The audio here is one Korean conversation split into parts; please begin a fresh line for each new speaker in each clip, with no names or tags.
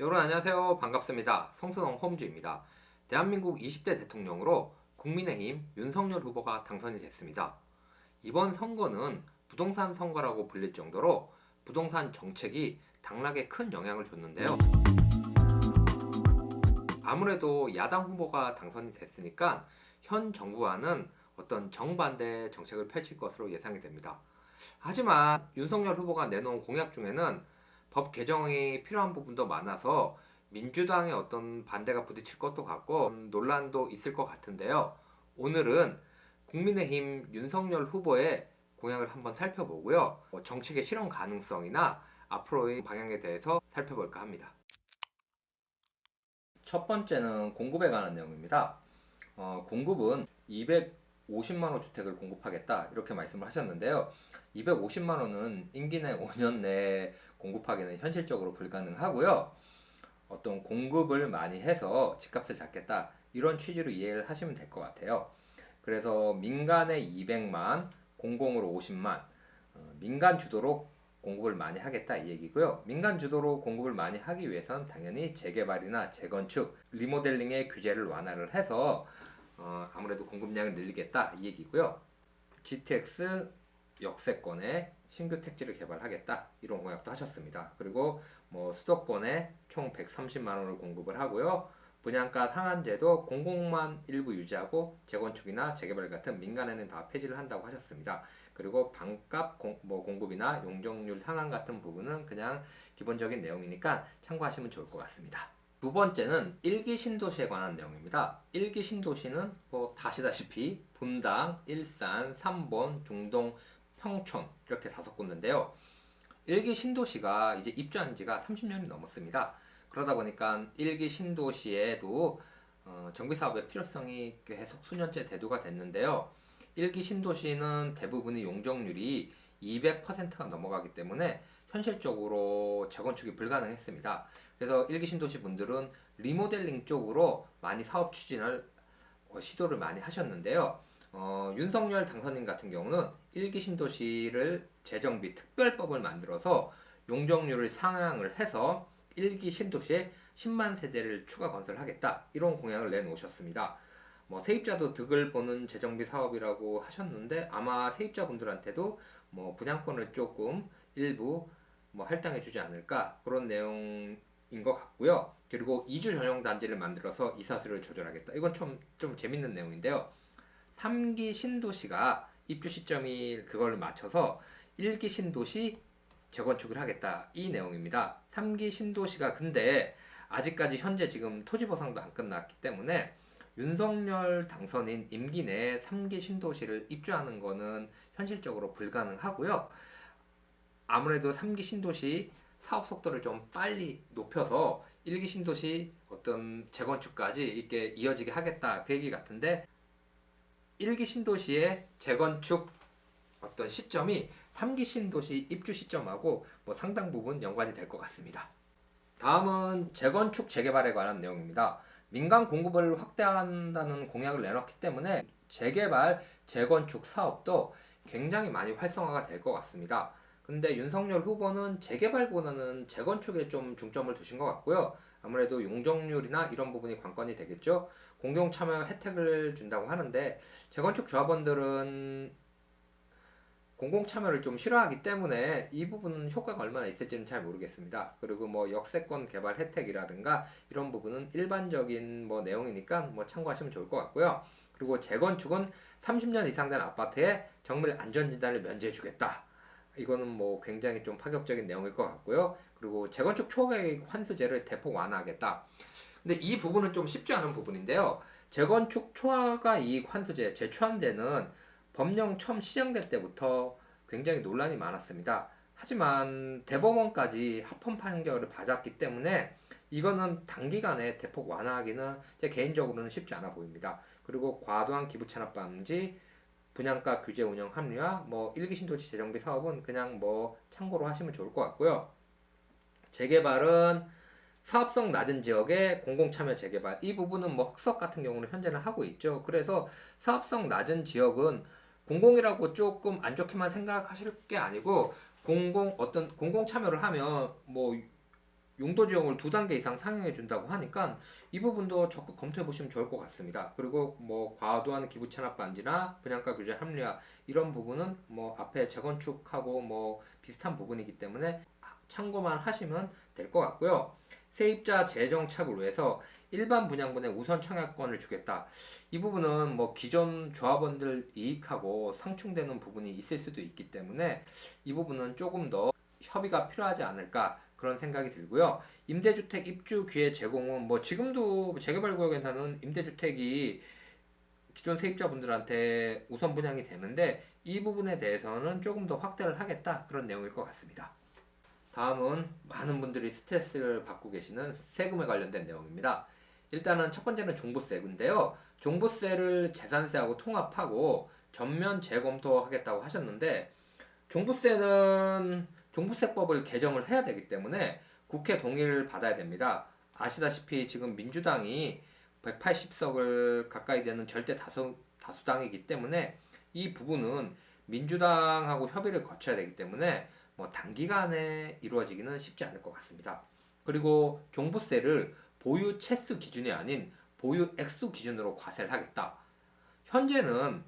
여러분 안녕하세요. 반갑습니다. 성순홍 홈즈입니다. 대한민국 20대 대통령으로 국민의힘 윤석열 후보가 당선이 됐습니다. 이번 선거는 부동산 선거라고 불릴 정도로 부동산 정책이 당락에 큰 영향을 줬는데요. 아무래도 야당 후보가 당선이 됐으니까 현 정부와는 어떤 정반대 정책을 펼칠 것으로 예상이 됩니다. 하지만 윤석열 후보가 내놓은 공약 중에는 법 개정이 필요한 부분도 많아서 민주당의 어떤 반대가 부딪힐 것도 같고 논란도 있을 것 같은데요. 오늘은 국민의힘 윤석열 후보의 공약을 한번 살펴보고요. 정책의 실현 가능성이나 앞으로의 방향에 대해서 살펴볼까 합니다. 첫 번째는 공급에 관한 내용입니다. 공급은 250만 호 주택을 공급하겠다 이렇게 말씀을 하셨는데요. 250만 호는 임기 내 5년 내에 공급하기는 현실적으로 불가능하고요. 어떤 공급을 많이 해서 집값을 잡겠다 이런 취지로 이해를 하시면 될 것 같아요. 그래서 민간에 200만, 공공으로 50만, 민간 주도로 공급을 많이 하겠다 이 얘기고요. 민간 주도로 공급을 많이 하기 위해선 당연히 재개발이나 재건축, 리모델링의 규제를 완화를 해서 아무래도 공급량을 늘리겠다 이 얘기고요. GTX 역세권에 신규 택지를 개발하겠다 이런 공약도 하셨습니다. 그리고 수도권에 총 130만 원을 공급을 하고요. 분양가 상한제도 공공만 일부 유지하고 재건축이나 재개발 같은 민간에는 다 폐지를 한다고 하셨습니다. 그리고 반값 공급이나 용적률 상한 같은 부분은 그냥 기본적인 내용이니까 참고하시면 좋을 것 같습니다. 두 번째는 1기 신도시에 관한 내용입니다. 1기 신도시는 다 아시다시피 분당, 일산, 삼본, 중동, 평촌 이렇게 5군데인데요. 1기 신도시가 이제 입주한 지가 30년이 넘었습니다. 그러다 보니까 1기 신도시에도 정비 사업의 필요성이 계속 수년째 대두가 됐는데요. 1기 신도시는 대부분의 용적률이 200%가 넘어가기 때문에 현실적으로 재건축이 불가능했습니다. 그래서 1기 신도시 분들은 리모델링 쪽으로 많이 사업 추진을 시도를 많이 하셨는데요. 윤석열 당선인 같은 경우는 1기 신도시를 재정비 특별법을 만들어서 용적률을 상향을 해서 1기 신도시에 10만 세대를 추가 건설하겠다 이런 공약을 내놓으셨습니다. 세입자도 득을 보는 재정비 사업이라고 하셨는데 아마 세입자분들한테도 분양권을 조금 일부 할당해 주지 않을까 그런 내용인 것 같고요. 그리고 이주 전용 단지를 만들어서 이사수를 조절하겠다. 이건 좀 재밌는 내용인데요. 3기 신도시가 입주 시점이 그걸 맞춰서 1기 신도시 재건축을 하겠다 이 내용입니다. 3기 신도시가 근데 아직까지 현재 지금 토지 보상도 안 끝났기 때문에 윤석열 당선인 임기 내에 3기 신도시를 입주하는 거는 현실적으로 불가능하고요. 아무래도 3기 신도시 사업 속도를 좀 빨리 높여서 1기 신도시 어떤 재건축까지 이렇게 이어지게 하겠다 그 얘기 같은데 1기 신도시의 재건축 어떤 시점이 3기 신도시 입주 시점하고 상당 부분 연관이 될 것 같습니다. 다음은 재건축 재개발에 관한 내용입니다. 민간 공급을 확대한다는 공약을 내놨기 때문에 재개발, 재건축 사업도 굉장히 많이 활성화가 될 것 같습니다. 근데 윤석열 후보는 재개발보다는 재건축에 좀 중점을 두신 것 같고요. 아무래도 용적률이나 이런 부분이 관건이 되겠죠. 공동 참여 혜택을 준다고 하는데 재건축 조합원들은 공공 참여를 좀 싫어하기 때문에 이 부분은 효과가 얼마나 있을지는 잘 모르겠습니다. 그리고 역세권 개발 혜택이라든가 이런 부분은 일반적인 내용이니까 참고하시면 좋을 것 같고요. 그리고 재건축은 30년 이상 된 아파트에 정밀 안전진단을 면제해 주겠다. 이거는 굉장히 좀 파격적인 내용일 것 같고요. 그리고 재건축 초과이익 환수제를 대폭 완화하겠다. 근데 이 부분은 좀 쉽지 않은 부분인데요. 재건축 초과 이익 환수제 제초안제는 법령 처음 시행될 때부터 굉장히 논란이 많았습니다. 하지만 대법원까지 합헌 판결을 받았기 때문에 이거는 단기간에 대폭 완화하기는 제 개인적으로는 쉽지 않아 보입니다. 그리고 과도한 기부 찬압 방지, 분양가 규제 운영 합리화, 1기 신도시 재정비 사업은 그냥 참고로 하시면 좋을 것 같고요. 재개발은 사업성 낮은 지역의 공공참여 재개발 이 부분은 흑석 같은 경우는 현재는 하고 있죠. 그래서 사업성 낮은 지역은 공공이라고 조금 안 좋게만 생각하실 게 아니고 공공 참여를 하면 용도 지역을 2단계 이상 상향해 준다고 하니까 이 부분도 적극 검토해 보시면 좋을 것 같습니다. 그리고 뭐 과도한 기부 체납 반지나 분양가 규제 합리화 이런 부분은 뭐 앞에 재건축하고 뭐 비슷한 부분이기 때문에 참고만 하시면 될 것 같고요. 세입자 재정 착을 위해서 일반 분양분에 우선 청약권을 주겠다. 이 부분은 뭐 기존 조합원들 이익하고 상충되는 부분이 있을 수도 있기 때문에 이 부분은 조금 더 협의가 필요하지 않을까 그런 생각이 들고요. 임대주택 입주 기회 제공은 뭐 지금도 재개발 구역에서는 임대주택이 기존 세입자분들한테 우선 분양이 되는데 이 부분에 대해서는 조금 더 확대를 하겠다 그런 내용일 것 같습니다. 다음은 많은 분들이 스트레스를 받고 계시는 세금에 관련된 내용입니다. 일단은 첫 번째는 종부세인데요. 종부세를 재산세하고 통합하고 전면 재검토하겠다고 하셨는데 종부세는 종부세법을 개정을 해야 되기 때문에 국회 동의를 받아야 됩니다. 아시다시피 지금 민주당이 180석을 가까이 되는 절대 다수당이기 때문에 이 부분은 민주당하고 협의를 거쳐야 되기 때문에 뭐 단기간에 이루어지기는 쉽지 않을 것 같습니다. 그리고 종부세를 보유 채수 기준이 아닌 보유 액수 기준으로 과세를 하겠다. 현재는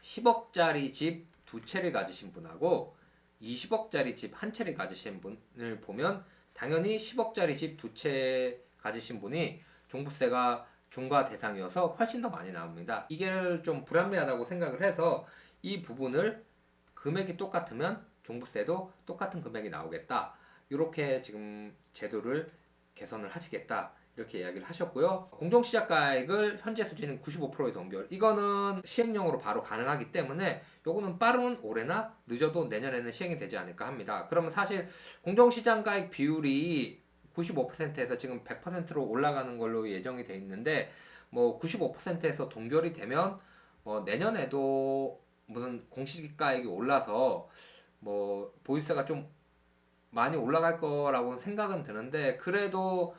10억짜리 집 2채를 가지신 분하고 20억짜리 집 1채를 가지신 분을 보면 당연히 10억짜리 집 2채 가지신 분이 종부세가 중과 대상이어서 훨씬 더 많이 나옵니다. 이게 좀 불합리하다고 생각을 해서 이 부분을 금액이 똑같으면 종부세도 똑같은 금액이 나오겠다. 이렇게 지금 제도를 개선을 하시겠다. 이렇게 이야기를 하셨고요. 공동시작가액을 현재 수준인 95%의 동결. 이거는 시행령으로 바로 가능하기 때문에 요거는 빠르면 올해나 늦어도 내년에는 시행이 되지 않을까 합니다. 그러면 사실 공동시장가액 비율이 95%에서 지금 100%로 올라가는 걸로 예정이 돼 있는데 뭐 95%에서 동결이 되면 내년에도 무슨 공시가액이 올라서 뭐 보유세가 좀 많이 올라갈 거라고 생각은 드는데 그래도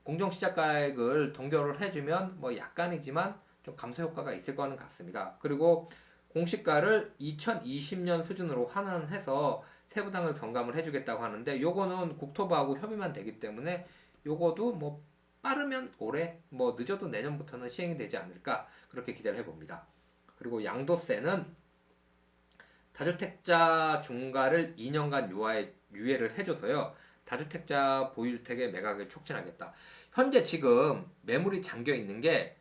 공정시작가액을 동결을 해주면 뭐 약간이지만 좀 감소 효과가 있을 거는 같습니다. 그리고 공시가를 2020년 수준으로 환원해서 세부담을 경감을 해주겠다고 하는데 요거는 국토부하고 협의만 되기 때문에 요거도 뭐 빠르면 올해 뭐 늦어도 내년부터는 시행이 되지 않을까 그렇게 기대를 해봅니다. 그리고 양도세는 다주택자 중과를 2년간 유예를 해줘서요. 다주택자 보유주택의 매각을 촉진하겠다. 현재 지금 매물이 잠겨 있는 게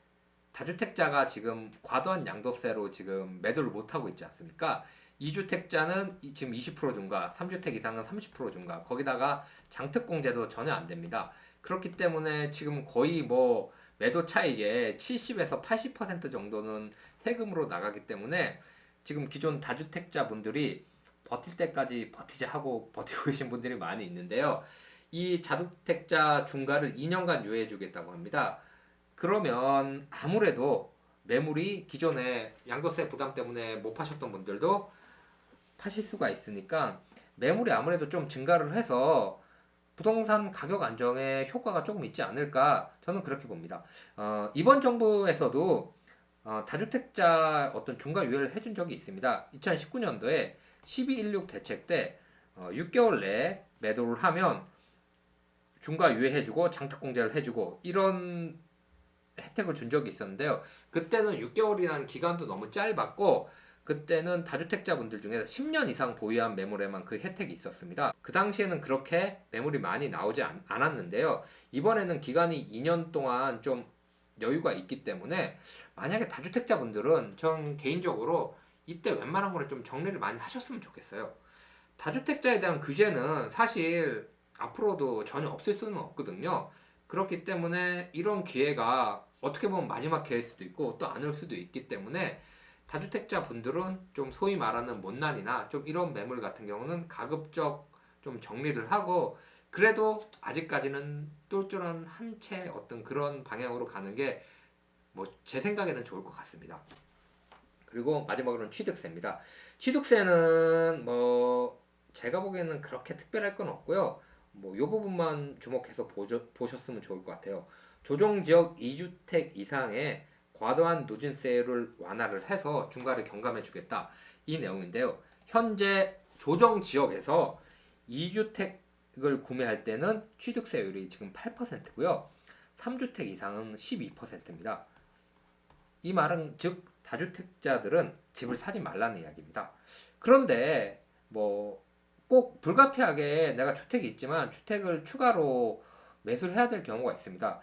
다주택자가 지금 과도한 양도세로 지금 매도를 못하고 있지 않습니까? 2주택자는 지금 20% 중과, 3주택 이상은 30% 중과, 거기다가 장특공제도 전혀 안 됩니다. 그렇기 때문에 지금 거의 뭐 매도 차익의 70에서 80% 정도는 세금으로 나가기 때문에 지금 기존 다주택자 분들이 버틸 때까지 버티자 하고 버티고 계신 분들이 많이 있는데요. 이 다주택자 중과를 2년간 유예해 주겠다고 합니다. 그러면 아무래도 매물이 기존에 양도세 부담 때문에 못 파셨던 분들도 파실 수가 있으니까 매물이 아무래도 좀 증가를 해서 부동산 가격 안정에 효과가 조금 있지 않을까 저는 그렇게 봅니다. 이번 정부에서도 다주택자 어떤 중과 유예를 해준 적이 있습니다. 2019년도에 1216 대책 때 6개월 내에 매도를 하면 중과 유예해주고 장특공제를 해주고 이런 혜택을 준 적이 있었는데요. 그때는 6개월이라는 기간도 너무 짧았고 그때는 다주택자분들 중에 10년 이상 보유한 매물에만 그 혜택이 있었습니다. 그 당시에는 그렇게 매물이 많이 나오지 않았는데요. 이번에는 기간이 2년 동안 좀 여유가 있기 때문에 만약에 다주택자분들은 전 개인적으로 이때 웬만한 거는 좀 정리를 많이 하셨으면 좋겠어요. 다주택자에 대한 규제는 사실 앞으로도 전혀 없을 수는 없거든요. 그렇기 때문에 이런 기회가 어떻게 보면 마지막 기회일 수도 있고 또 안 올 수도 있기 때문에 다주택자 분들은 좀 소위 말하는 못난이나 좀 이런 매물 같은 경우는 가급적 좀 정리를 하고 그래도 아직까지는 똘똘한 한 채 어떤 그런 방향으로 가는 게 뭐 제 생각에는 좋을 것 같습니다. 그리고 마지막으로는 취득세입니다. 취득세는 뭐 제가 보기에는 그렇게 특별할 건 없고요. 뭐 이 부분만 주목해서 보셨으면 좋을 것 같아요. 조정지역 2주택 이상의 과도한 누진세를 완화를 해서 중과를 경감해 주겠다. 이 내용인데요. 현재 조정지역에서 2주택 주택을 구매할 때는 취득세율이 지금 8%고요. 3주택 이상은 12%입니다. 이 말은 즉 다주택자들은 집을 사지 말라는 이야기입니다. 그런데 뭐 꼭 불가피하게 내가 주택이 있지만 주택을 추가로 매수를 해야 될 경우가 있습니다.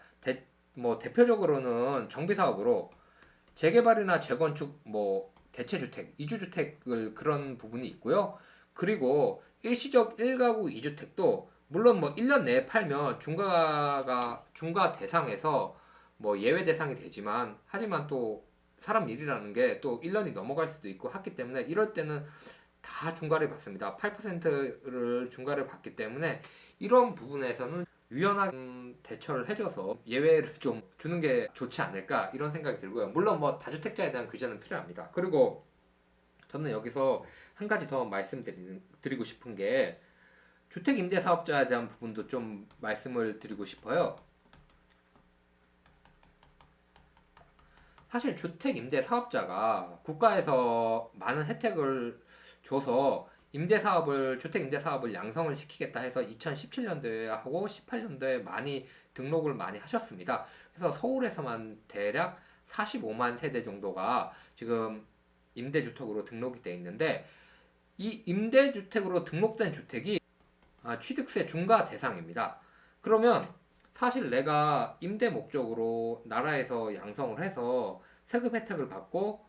뭐 대표적으로는 정비사업으로 재개발이나 재건축, 뭐 대체주택, 이주주택을 그런 부분이 있고요. 그리고 일시적 1가구 2주택도 물론 뭐 1년 내에 팔면 중과 대상에서 뭐 예외 대상이 되지만 하지만 또 사람 일이라는 게 또 1년이 넘어갈 수도 있고 하기 때문에 이럴 때는 다 중과를 받습니다. 8%를 중과를 받기 때문에 이런 부분에서는 유연한 대처를 해줘서 예외를 좀 주는 게 좋지 않을까 이런 생각이 들고요. 물론 뭐 다주택자에 대한 규제는 필요합니다. 그리고 저는 여기서 한 가지 더 말씀드리고 싶은 게 주택임대사업자에 대한 부분도 좀 말씀을 드리고 싶어요. 사실 주택임대사업자가 국가에서 많은 혜택을 줘서 주택임대사업을 양성을 시키겠다 해서 2017년도에 하고 18년도에 등록을 많이 하셨습니다. 그래서 서울에서만 대략 45만 세대 정도가 지금 임대주택으로 등록이 돼 있는데 이 임대주택으로 등록된 주택이 취득세 중과 대상입니다. 그러면 사실 내가 임대 목적으로 나라에서 양성을 해서 세금 혜택을 받고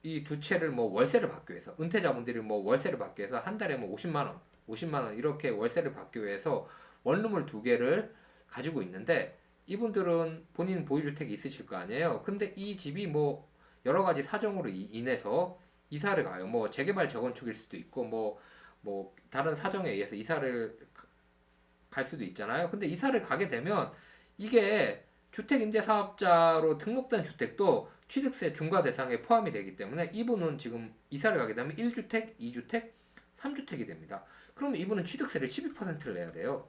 이 두 채를 뭐 월세를 받기 위해서 은퇴자분들이 뭐 월세를 받기 위해서 한 달에 뭐 50만 원 이렇게 월세를 받기 위해서 원룸을 두 개를 가지고 있는데 이분들은 본인 보유주택이 있으실 거 아니에요. 근데 이 집이 뭐 여러 가지 사정으로 인해서 이사를 가요. 뭐 재개발 재건축일 수도 있고 뭐 다른 사정에 의해서 이사를 갈 수도 있잖아요. 근데 이사를 가게 되면 이게 주택임대사업자로 등록된 주택도 취득세 중과 대상에 포함이 되기 때문에 이분은 지금 이사를 가게 되면 1주택, 2주택, 3주택이 됩니다. 그러면 이분은 취득세를 12%를 내야 돼요.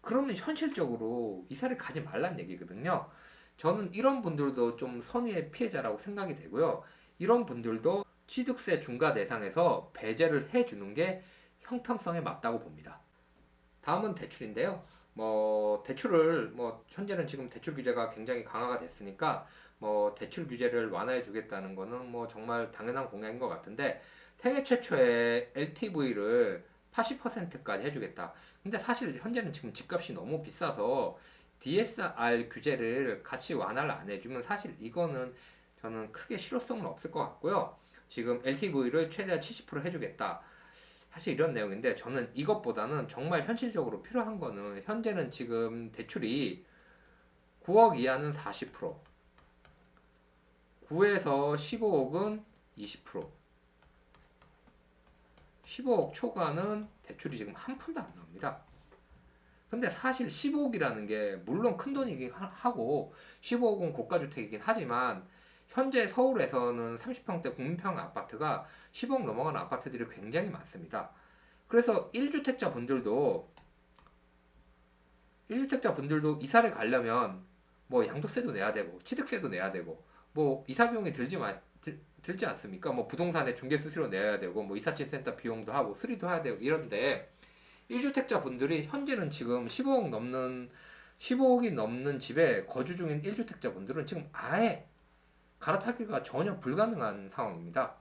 그러면 현실적으로 이사를 가지 말란 얘기거든요. 저는 이런 분들도 좀 선의의 피해자라고 생각이 되고요. 이런 분들도 취득세 중과 대상에서 배제를 해주는 게 형평성에 맞다고 봅니다. 다음은 대출인데요. 뭐 대출을 뭐 현재는 지금 대출 규제가 굉장히 강화가 됐으니까 뭐 대출 규제를 완화해 주겠다는 거는 뭐 정말 당연한 공약인 것 같은데 생애 최초에 LTV를 80%까지 해주겠다. 근데 사실 현재는 지금 집값이 너무 비싸서 DSR 규제를 같이 완화를 안 해주면 사실 이거는 저는 크게 실효성은 없을 것 같고요. 지금 LTV를 최대한 70% 해주겠다. 사실 이런 내용인데 저는 이것보다는 정말 현실적으로 필요한 거는 현재는 지금 대출이 9억 이하는 40%, 9에서 15억은 20%, 15억 초과는 대출이 지금 한 푼도 안 나옵니다. 근데 사실 15억이라는 게 물론 큰 돈이긴 하고 15억은 고가주택이긴 하지만 현재 서울에서는 30평대 국민평 아파트가 10억 넘어가는 아파트들이 굉장히 많습니다. 그래서 1주택자 분들도 이사를 가려면 뭐 양도세도 내야 되고 취득세도 내야 되고 뭐 이사 비용이 들지 않습니까? 뭐 부동산에 중개 수수료 내야 되고 뭐 이삿짐 센터 비용도 하고 수리도 해야 되고 이런데 1주택자 분들이 현재는 지금 15억이 넘는 집에 거주 중인 1주택자 분들은 지금 아예 갈아타기가 전혀 불가능한 상황입니다.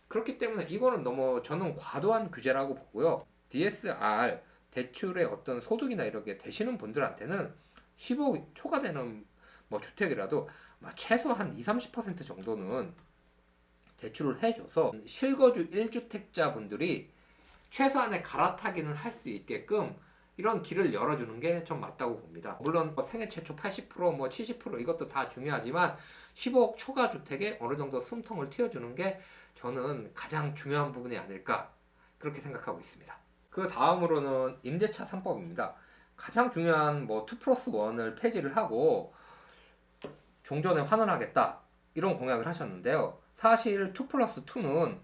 그렇기 때문에 이거는 너무 저는 과도한 규제라고 보고요. DSR 대출의 어떤 소득이나 이런 게 되시는 분들한테는 15억 초과되는 뭐 주택이라도 최소한 20-30% 정도는 대출을 해줘서 실거주 1주택자 분들이 최소한의 갈아타기는 할 수 있게끔 이런 길을 열어주는 게 좀 맞다고 봅니다. 물론 생애 최초 80%, 70% 이것도 다 중요하지만 15억 초과 주택에 어느 정도 숨통을 틔워주는 게 저는 가장 중요한 부분이 아닐까 그렇게 생각하고 있습니다. 그 다음으로는 임대차 3법입니다. 가장 중요한 2+1을 폐지를 하고 종전에 환원하겠다 이런 공약을 하셨는데요. 사실 2+2는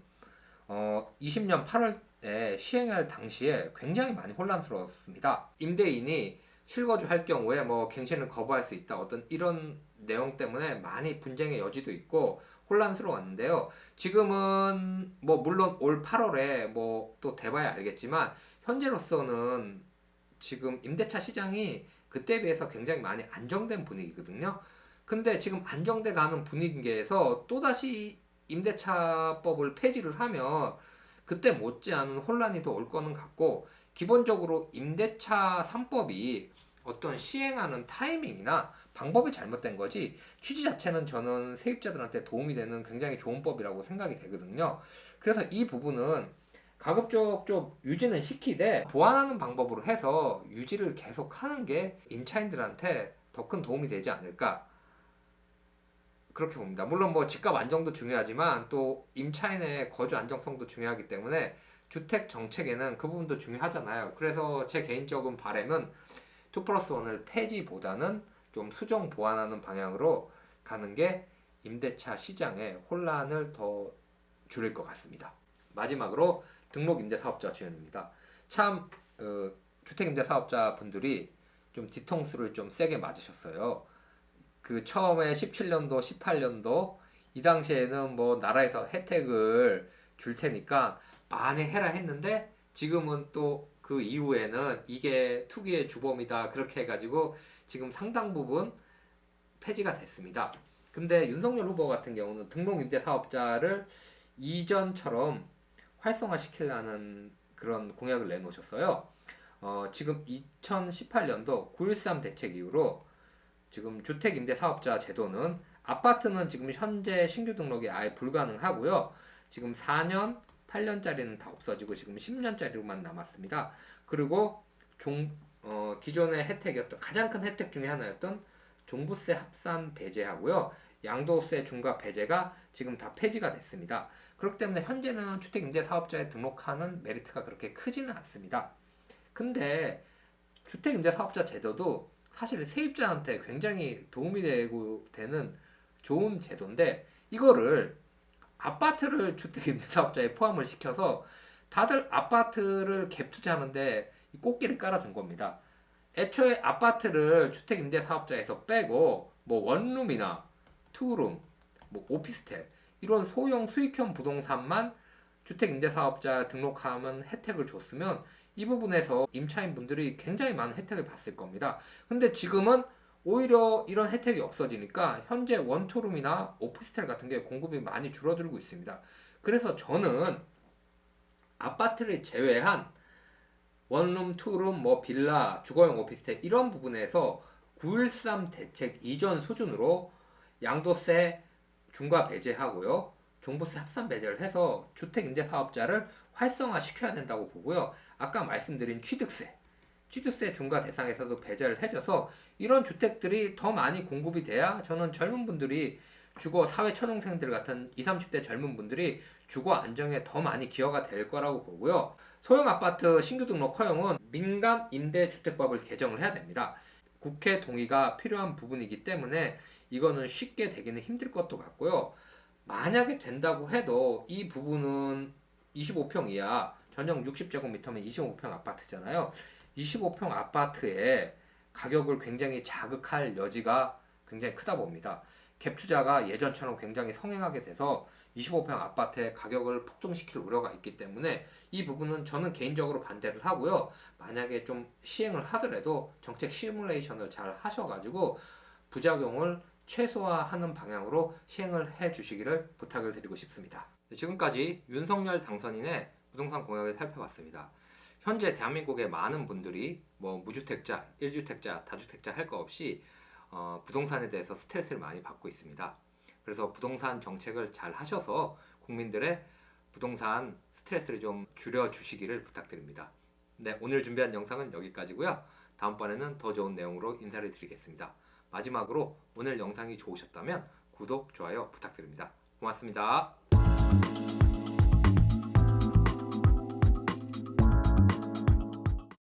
20년 8월에 시행할 당시에 굉장히 많이 혼란스러웠습니다. 임대인이 실거주 할 경우에 갱신을 거부할 수 있다 어떤 이런 내용 때문에 많이 분쟁의 여지도 있고 혼란스러웠는데요. 지금은 물론 올 8월에 또 돼봐야 알겠지만 현재로서는 지금 임대차 시장이 그때에 비해서 굉장히 많이 안정된 분위기거든요. 근데 지금 안정돼 가는 분위기에서 또다시 임대차법을 폐지를 하면 그때 못지않은 혼란이 더 올 거는 같고, 기본적으로 임대차 3법이 어떤 시행하는 타이밍이나 방법이 잘못된 거지, 취지 자체는 저는 세입자들한테 도움이 되는 굉장히 좋은 법이라고 생각이 되거든요. 그래서 이 부분은 가급적 좀 유지는 시키되 보완하는 방법으로 해서 유지를 계속 하는 게 임차인들한테 더 큰 도움이 되지 않을까, 그렇게 봅니다. 물론 뭐 집값 안정도 중요하지만 또 임차인의 거주 안정성도 중요하기 때문에 주택 정책에는 그 부분도 중요하잖아요. 그래서 제 개인적인 바람은 2+1을 폐지보다는 좀 수정 보완하는 방향으로 가는 게 임대차 시장의 혼란을 더 줄일 것 같습니다. 마지막으로 등록임대사업자 지원입니다. 참 주택임대사업자 분들이 좀 뒤통수를 좀 세게 맞으셨어요. 그 처음에 17년도, 18년도 이 당시에는 뭐 나라에서 혜택을 줄 테니까 만회해라 했는데, 지금은 또 그 이후에는 이게 투기의 주범이다 그렇게 해가지고 지금 상당 부분 폐지가 됐습니다. 근데 윤석열 후보 같은 경우는 등록임대사업자를 이전처럼 활성화시키려는 그런 공약을 내놓으셨어요. 지금 2018년도 9.13 대책 이후로 지금 주택임대사업자 제도는, 아파트는 지금 현재 신규 등록이 아예 불가능하고요. 지금 4년, 8년짜리는 다 없어지고 지금 10년짜리로만 남았습니다. 그리고 기존의 혜택이었던, 가장 큰 혜택 중에 하나였던 종부세 합산 배제하고요. 양도세 중과 배제가 지금 다 폐지가 됐습니다. 그렇기 때문에 현재는 주택임대사업자에 등록하는 메리트가 그렇게 크지는 않습니다. 근데 주택임대사업자 제도도 사실 세입자한테 굉장히 도움이 되는 좋은 제도인데, 이거를 아파트를 주택임대사업자에 포함을 시켜서 다들 아파트를 갭 투자하는데 꽃길을 깔아준 겁니다. 애초에 아파트를 주택임대사업자에서 빼고 뭐 원룸이나 투룸, 뭐 오피스텔 이런 소형 수익형 부동산만 주택임대사업자 등록하면 혜택을 줬으면 이 부분에서 임차인분들이 굉장히 많은 혜택을 봤을 겁니다. 근데 지금은 오히려 이런 혜택이 없어지니까 현재 원투룸이나 오피스텔 같은 게 공급이 많이 줄어들고 있습니다. 그래서 저는 아파트를 제외한 원룸, 투룸, 뭐 빌라, 주거용 오피스텔 이런 부분에서 9.13 대책 이전 수준으로 양도세 중과 배제하고요, 종부세 합산 배제를 해서 주택임대사업자를 활성화시켜야 된다고 보고요. 아까 말씀드린 취득세 중과 대상에서도 배제를 해줘서 이런 주택들이 더 많이 공급이 돼야 저는 젊은 분들이 주거 사회 초년생들 같은 20, 30대 젊은 분들이 주거 안정에 더 많이 기여가 될 거라고 보고요. 소형 아파트 신규 등록 허용은 민간 임대주택법을 개정을 해야 됩니다. 국회 동의가 필요한 부분이기 때문에 이거는 쉽게 되기는 힘들 것도 같고요. 만약에 된다고 해도 이 부분은 25평 이하, 전용 60제곱미터면 25평 아파트잖아요. 25평 아파트의 가격을 굉장히 자극할 여지가 굉장히 크다 봅니다. 갭 투자가 예전처럼 굉장히 성행하게 돼서 25평 아파트의 가격을 폭등시킬 우려가 있기 때문에 이 부분은 저는 개인적으로 반대를 하고요. 만약에 좀 시행을 하더라도 정책 시뮬레이션을 잘 하셔가지고 부작용을 최소화하는 방향으로 시행을 해 주시기를 부탁을 드리고 싶습니다. 지금까지 윤석열 당선인의 부동산 공약을 살펴봤습니다. 현재 대한민국의 많은 분들이 뭐 무주택자, 1주택자, 다주택자 할 거 없이 부동산에 대해서 스트레스를 많이 받고 있습니다. 그래서 부동산 정책을 잘 하셔서 국민들의 부동산 스트레스를 좀 줄여주시기를 부탁드립니다. 네, 오늘 준비한 영상은 여기까지고요. 다음번에는 더 좋은 내용으로 인사를 드리겠습니다. 마지막으로 오늘 영상이 좋으셨다면 구독, 좋아요 부탁드립니다. 고맙습니다.